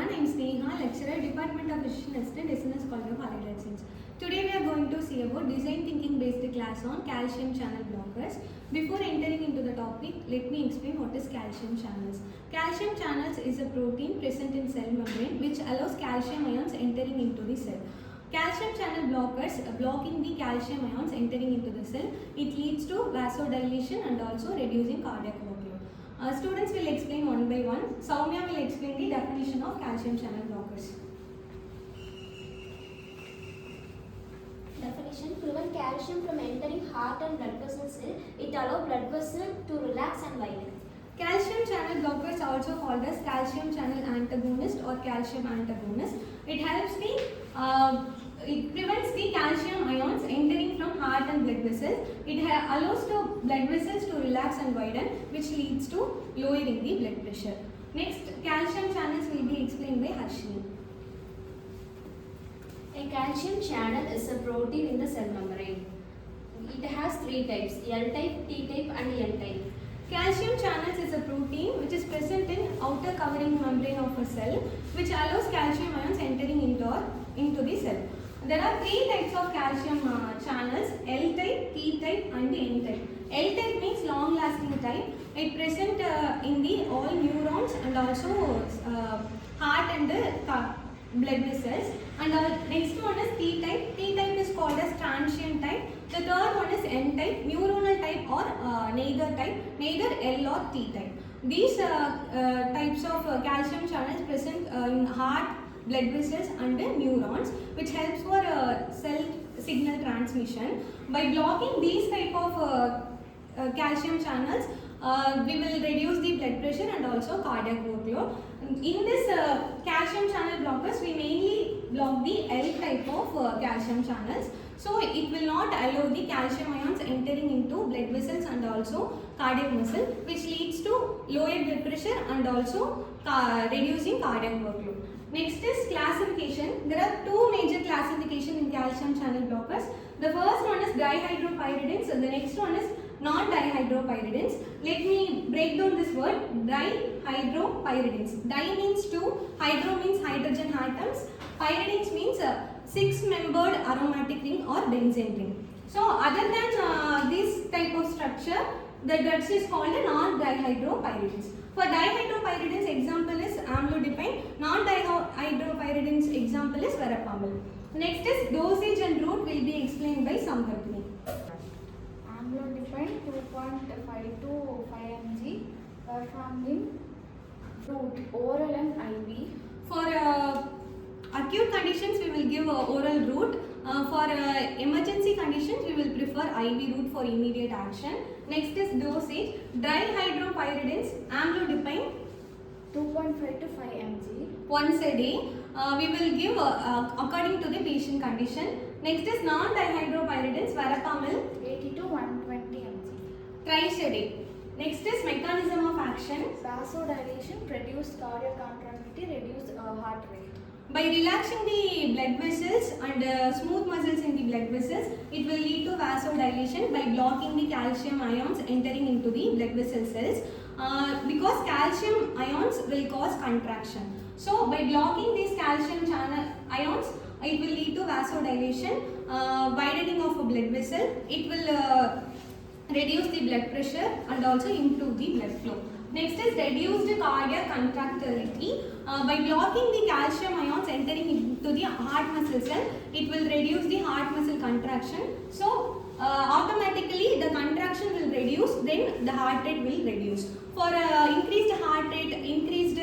everyone, I am Sneha, lecturer, Department of Physician Assistant, SNS College of Allied Health Sciences. Today we are going to see about design thinking based class on calcium channel blockers. Before entering into the topic, let me explain what is calcium channels. Calcium channels is a protein present in cell membrane which allows calcium ions entering into the cell. Calcium channel blockers blocking the calcium ions entering into the cell. It leads to vasodilation and also reducing cardiac workload. Students will explain one by one. Soumya will explain the definition of calcium channel blockers. Definition: prevent calcium from entering heart and blood vessel cell. It allows blood vessel to relax and widen. Calcium channel blockers are also called as calcium channel antagonist or calcium antagonist. It helps it prevents the calcium ions entering from heart and blood vessels. It allows the blood vessels to relax and widen, which leads to lowering the blood pressure. Next, calcium channels will be explained by Harshini. A calcium channel is a protein in the cell membrane. It has three types: L type, T type and N type. Calcium channels is a protein which is present in outer covering membrane of a cell, which allows calcium ions entering into the cell. There are three types of calcium channels: L type, T type and N type. L type means long lasting type. It present in the all neurons and also heart and blood vessels. And next one is T type. T type is called as transient type. The third one is N type, neuronal type or neither L or T type. These types of calcium channels present in heart, blood vessels and neurons, which helps for cell signal transmission. By blocking these type of calcium channels, we will reduce the blood pressure and also cardiac workload. In this calcium channel blockers, we mainly block the L type of calcium channels. So it will not allow the calcium ions entering into blood vessels and also cardiac muscle, which leads to lower blood pressure and also reducing cardiac workload. Next is classification. There are two major classifications in calcium channel blockers. The first one is dihydropyridines and the next one is non-dihydropyridines. Let me break down this word: dihydropyridines. Di means two, hydro means hydrogen atoms, pyridines means six-membered aromatic ring or benzene ring. So other than this type of structure, that is called a non-dihydropyridines. For dihydropyridines, example is amlodipine. Non-dihydropyridines example is verapamil. Next is dosage and route will be explained by Samhartini. Amlodipine 2.5 to 5 mg, verapamil route oral and IV. For acute conditions, we will give oral route. For emergency conditions, we will prefer IV route for immediate action. Next is dosage. Dihydropyridines, amlodipine 2.5 to 5 mg. Once a day. We will give according to the patient condition. Next is non-dihydropyridines, verapamil 80 to 120 mg. thrice a day. Next is mechanism of action. Vasodilation, reduce cardiac contractility, reduce heart rate. By relaxing the blood vessels and smooth muscles in the blood vessels, it will lead to vasodilation by blocking the calcium ions entering into the blood vessel cells. Because calcium ions will cause contraction. So by blocking these calcium channel ions, it will lead to vasodilation, widening of a blood vessel. It will reduce the blood pressure and also improve the blood flow. Next is reduced cardiac contractility. By blocking the calcium ions entering into the heart muscle cell, it will reduce the heart muscle contraction. So automatically the contraction will reduce, then the heart rate will reduce. For increased heart rate, increased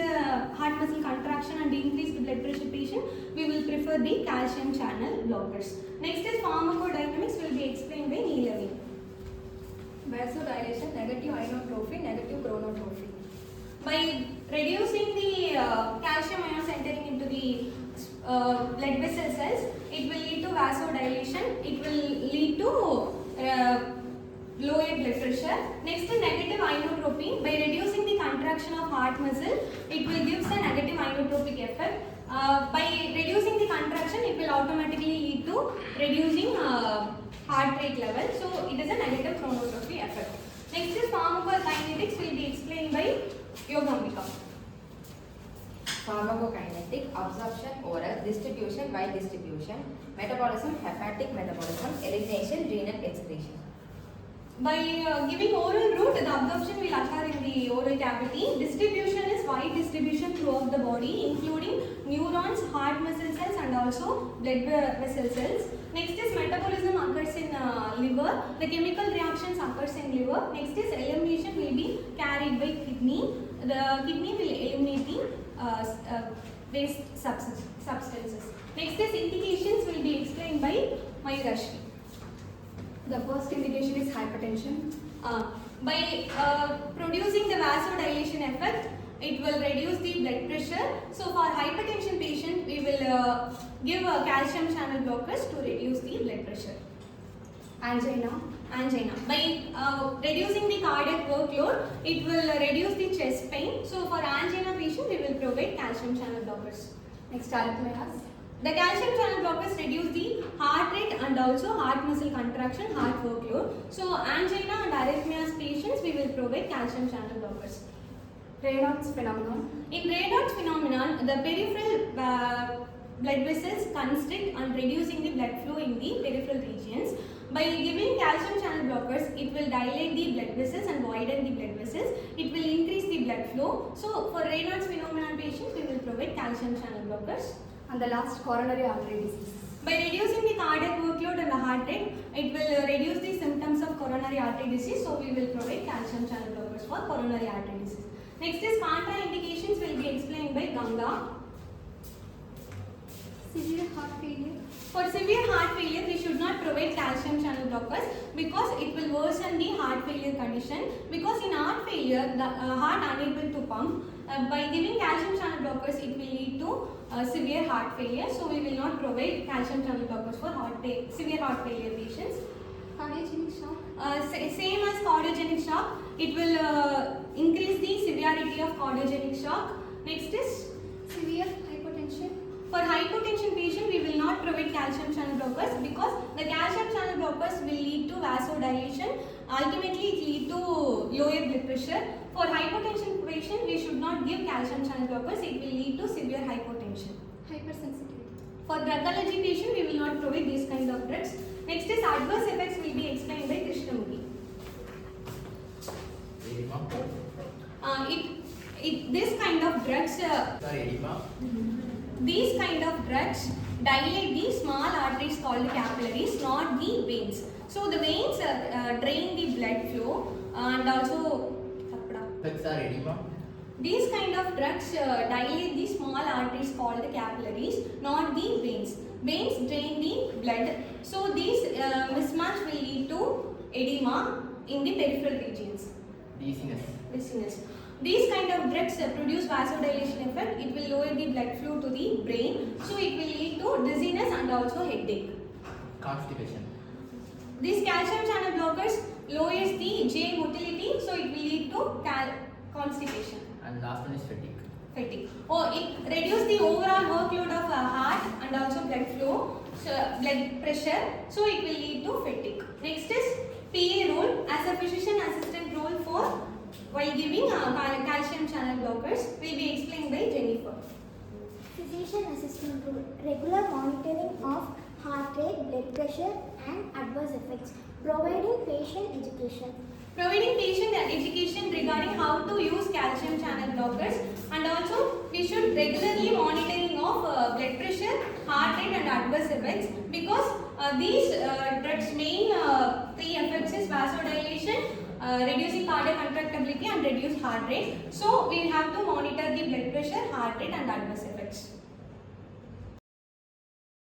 heart muscle contraction and increased blood pressure patient, we will prefer the calcium channel blockers. Next is pharmacodynamics will be explained by Neelavi. Vasodilation, negative inotrophy, negative chronotrophy. By reducing the calcium ions entering into the blood vessel cells, it will lead to vasodilation. It will lead to lower blood pressure. Next is negative inotropy. By reducing the contraction of heart muscle, it will give a negative inotropic effect. By reducing the contraction, it will automatically lead to reducing heart rate level. So it is a negative chronotropy effect. Next is pharmacokinetics will be explained by Yogambika. pharmacokinetic, absorption oral, distribution by distribution, metabolism, hepatic metabolism, elimination, renal excretion. By giving oral route, the absorption will occur in the oral cavity. Distribution is wide distribution throughout the body, including neurons, heart muscle cells, and also blood vessel cells. Next is metabolism occurs in liver. The chemical reactions occurs in liver. Next is elimination will be carried by kidney. The kidney will eliminate the waste substances. Next is indications will be explained by Mayurashri. The first indication is hypertension. By producing the vasodilation effect, it will reduce the blood pressure. So for hypertension patient, we will give calcium channel blockers to reduce the blood pressure. Angina. By reducing the cardiac workload, it will reduce the chest pain. So for angina patient, we will provide calcium channel blockers. Next, arrhythmias. The calcium channel blockers reduce the heart rate and also heart muscle contraction, heart workload. So angina and arrhythmias patients, we will provide calcium channel blockers. Raynaud's phenomenon. In Raynaud's phenomenon, the peripheral blood vessels constrict and reducing the blood flow in the peripheral regions. By giving calcium channel blockers, it will dilate the blood vessels and widen the blood vessels. It will increase the blood flow. So for Raynaud's phenomenon patients, we will provide calcium channel blockers. And the last, coronary artery disease. By reducing the cardiac workload and the heart rate, it will reduce the symptoms of coronary artery disease. So we will provide calcium channel blockers for coronary artery disease. Next is contraindications will be explained by Ganga. Severe heart failure. For severe heart failure, we should not provide calcium channel blockers because it will worsen the heart failure condition. Because in heart failure, the heart unable to pump. By giving calcium channel blockers, it will lead to severe heart failure. So we will not provide calcium channel blockers for severe heart failure patients. Cardiogenic shock. Same as cardiogenic shock, it will increase the severity of cardiogenic shock. Next is Severe hypertension. for hypotension patient, we will not provide calcium channel blockers because the calcium channel blockers will lead to vasodilation. Ultimately, it lead to lower blood pressure. For hypotension patient, we should not give calcium channel blockers. It will lead to severe hypotension. Hypersensitivity. For drug allergy patient, we will not provide these kind of drugs. Next is adverse effects will be explained by Krishnamurthy. This kind of drugs. These kind of drugs dilate the small arteries called capillaries, not the veins. So the veins drain the blood flow and also. These kind of drugs dilate the small arteries called capillaries, not the veins. Veins drain the blood. So these mismatch will lead to edema in the peripheral regions. Dizziness. These kind of drugs produce vasodilation effect. It will lower the blood flow to the brain. So it will lead to dizziness and also headache. Constipation. These calcium channel blockers lowers the J motility. So it will lead to constipation. And last one is fatigue. It reduces the overall workload of heart and also blood flow, so blood pressure. So it will lead to fatigue. Next is PA role as a physician assistant role for while giving calcium channel blockers will be explained by Jennifer. Physician assistant role, regular monitoring of heart rate, blood pressure and adverse effects, providing patient education. Providing patient education regarding how to use calcium channel blockers, and also we should regularly monitoring of blood pressure, heart rate and adverse effects because these drugs main three effects is vasodilation, reducing cardiac contractibility and reduce heart rate. So we have to monitor the blood pressure, heart rate and adverse effects.